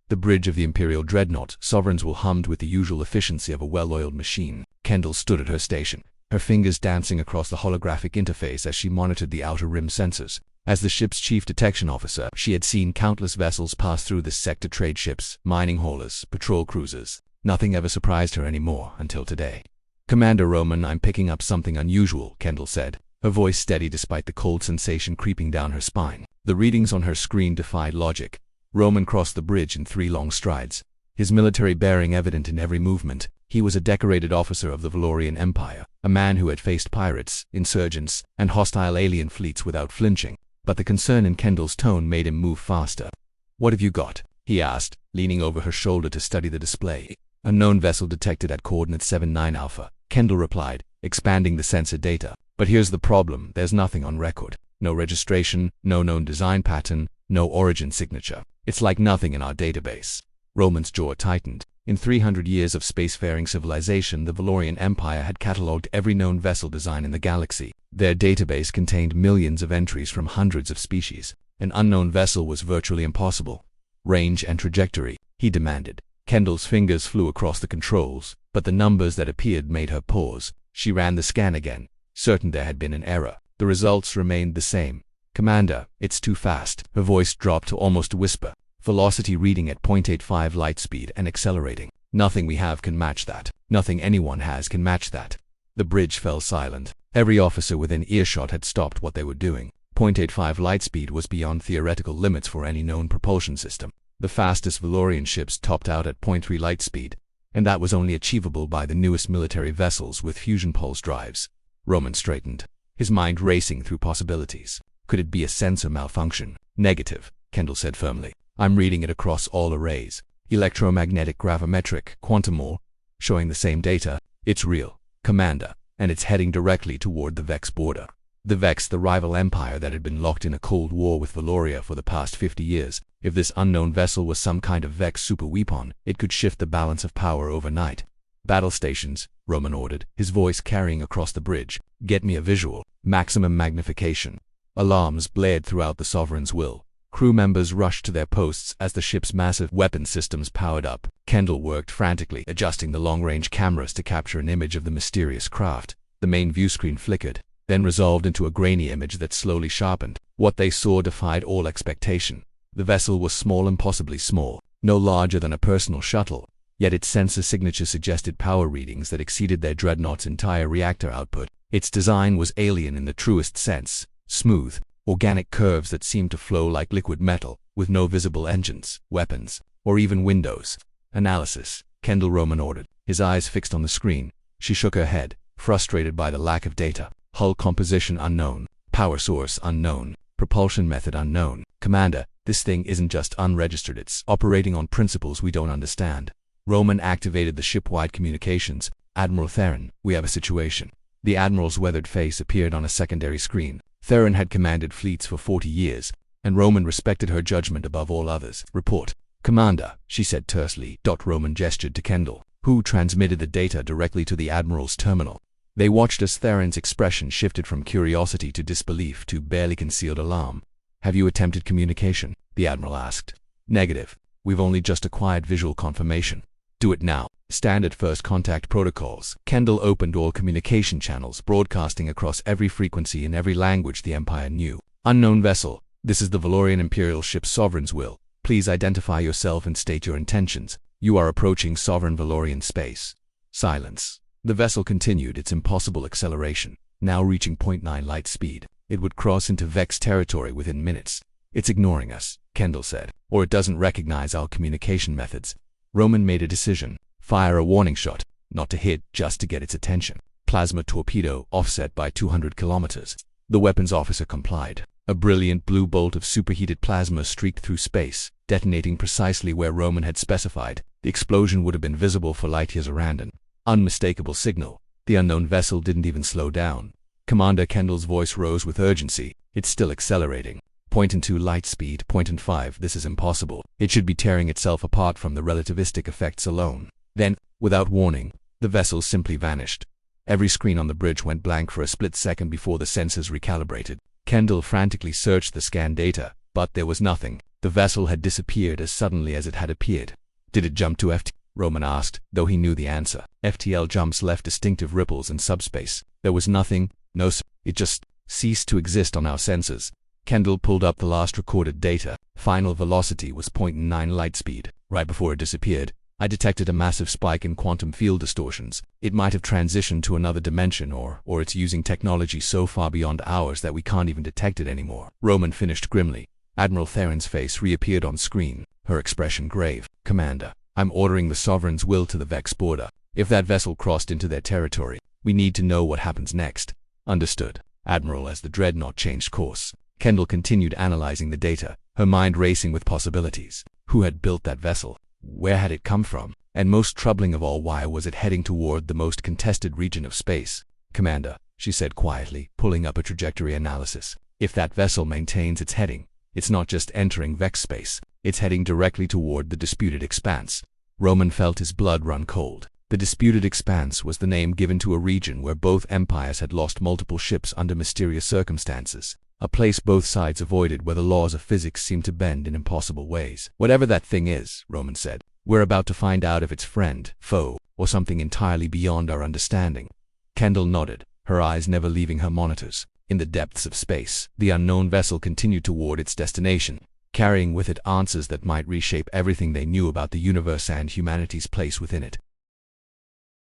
The bridge of the Imperial Dreadnought, Sovereign's hummed with the usual efficiency of a well-oiled machine. Kendall stood at her station, her fingers dancing across the holographic interface as she monitored the outer rim sensors. As the ship's chief detection officer, she had seen countless vessels pass through this sector: trade ships, mining haulers, patrol cruisers. Nothing ever surprised her anymore until today. "Commander Roman, I'm picking up something unusual," Kendall said, her voice steady despite the cold sensation creeping down her spine. The readings on her screen defied logic. Roman crossed the bridge in 3 long strides, his military bearing evident in every movement. He was a decorated officer of the Valorian Empire, a man who had faced pirates, insurgents, and hostile alien fleets without flinching. But the concern in Kendall's tone made him move faster. "What have you got?" he asked, leaning over her shoulder to study the display. "Unknown vessel detected at coordinate 79 Alpha," Kendall replied, expanding the sensor data. "But here's the problem, there's nothing on record. No registration, no known design pattern, no origin signature. It's like nothing in our database." Roman's jaw tightened. In 300 years of spacefaring civilization, the Valorian Empire had catalogued every known vessel design in the galaxy. Their database contained millions of entries from hundreds of species. An unknown vessel was virtually impossible. "Range and trajectory," he demanded. Kendall's fingers flew across the controls, but the numbers that appeared made her pause. She ran the scan again, certain there had been an error. The results remained the same. "Commander, it's too fast." Her voice dropped to almost a whisper. "Velocity reading at 0.85 light speed and accelerating. Nothing we have can match that. Nothing anyone has can match that." The bridge fell silent. Every officer within earshot had stopped what they were doing. 0.85 light speed was beyond theoretical limits for any known propulsion system. The fastest Valorian ships topped out at 0.3 light speed, and that was only achievable by the newest military vessels with fusion pulse drives. Roman straightened, his mind racing through possibilities. Could it be a sensor malfunction? "Negative," Kendall said firmly. "I'm reading it across all arrays. Electromagnetic, gravimetric, quantum, all showing the same data. It's real, Commander, and it's heading directly toward the Vex border." The Vex, the rival empire that had been locked in a cold war with Valoria for the past 50 years. If this unknown vessel was some kind of Vex superweapon, it could shift the balance of power overnight. "Battle stations," Roman ordered, his voice carrying across the bridge. "Get me a visual. Maximum magnification." Alarms blared throughout the Sovereign's will. Crew members rushed to their posts as the ship's massive weapon systems powered up. Kendall worked frantically, adjusting the long-range cameras to capture an image of the mysterious craft. The main viewscreen flickered, then resolved into a grainy image that slowly sharpened. What they saw defied all expectation. The vessel was small, impossibly small, no larger than a personal shuttle, yet its sensor signature suggested power readings that exceeded their dreadnought's entire reactor output. Its design was alien in the truest sense: smooth, organic curves that seemed to flow like liquid metal, with no visible engines, weapons, or even windows. "Analysis," Kendall Roman ordered, his eyes fixed on the screen. She shook her head, frustrated by the lack of data. "Hull composition unknown, power source unknown, propulsion method unknown." "Commander, this thing isn't just unregistered, it's operating on principles we don't understand." Roman activated the ship-wide communications. "Admiral Theron, we have a situation." The Admiral's weathered face appeared on a secondary screen. Theron had commanded fleets for 40 years, and Roman respected her judgment above all others. "Report." "Commander," she said tersely. Roman gestured to Kendall, who transmitted the data directly to the Admiral's terminal. They watched as Theron's expression shifted from curiosity to disbelief to barely concealed alarm. "Have you attempted communication?" the Admiral asked. "Negative. We've only just acquired visual confirmation." "Do it now." Standard first contact protocols. Kendall opened all communication channels, broadcasting across every frequency in every language the Empire knew. "Unknown vessel. This is the Valorian Imperial ship Sovereign's will. Please identify yourself and state your intentions. You are approaching Sovereign Valorian space." Silence. The vessel continued its impossible acceleration, now reaching 0.9 light speed. It would cross into Vex territory within minutes. "It's ignoring us," Kendall said, "or it doesn't recognize our communication methods." Roman made a decision. "Fire a warning shot, not to hit, just to get its attention." "Plasma torpedo, offset by 200 kilometers." The weapons officer complied. A brilliant blue bolt of superheated plasma streaked through space, detonating precisely where Roman had specified. The explosion would have been visible for light years around. An unmistakable signal. The unknown vessel didn't even slow down. Commander Kendall's voice rose with urgency. "It's still accelerating. 0.2 light speed, 0.5. This is impossible. It should be tearing itself apart from the relativistic effects alone." Then, without warning, the vessel simply vanished. Every screen on the bridge went blank for a split second before the sensors recalibrated. Kendall frantically searched the scan data, but there was nothing. The vessel had disappeared as suddenly as it had appeared. Did it jump to FT? Roman asked, though he knew the answer. FTL jumps left distinctive ripples in subspace. There was nothing, it just ceased to exist on our sensors. Kendall pulled up the last recorded data. Final velocity was 0.9 lightspeed. Right before it disappeared, I detected a massive spike in quantum field distortions. It might have transitioned to another dimension, or it's using technology so far beyond ours that we can't even detect it anymore. Roman finished grimly. Admiral Theron's face reappeared on screen, her expression grave. Commander, I'm ordering the Sovereign's will to the Vex border. If that vessel crossed into their territory, we need to know what happens next. Understood, Admiral. As the dreadnought changed course, Kendall continued analyzing the data, her mind racing with possibilities. Who had built that vessel? Where had it come from? And most troubling of all, why was it heading toward the most contested region of space? Commander, she said quietly, pulling up a trajectory analysis. If that vessel maintains its heading, it's not just entering Vex space, it's heading directly toward the disputed expanse. Roman felt his blood run cold. The disputed expanse was the name given to a region where both empires had lost multiple ships under mysterious circumstances. A place both sides avoided, where the laws of physics seemed to bend in impossible ways. Whatever that thing is, Roman said, we're about to find out if it's friend, foe, or something entirely beyond our understanding. Kendall nodded, her eyes never leaving her monitors. In the depths of space, the unknown vessel continued toward its destination, carrying with it answers that might reshape everything they knew about the universe and humanity's place within it.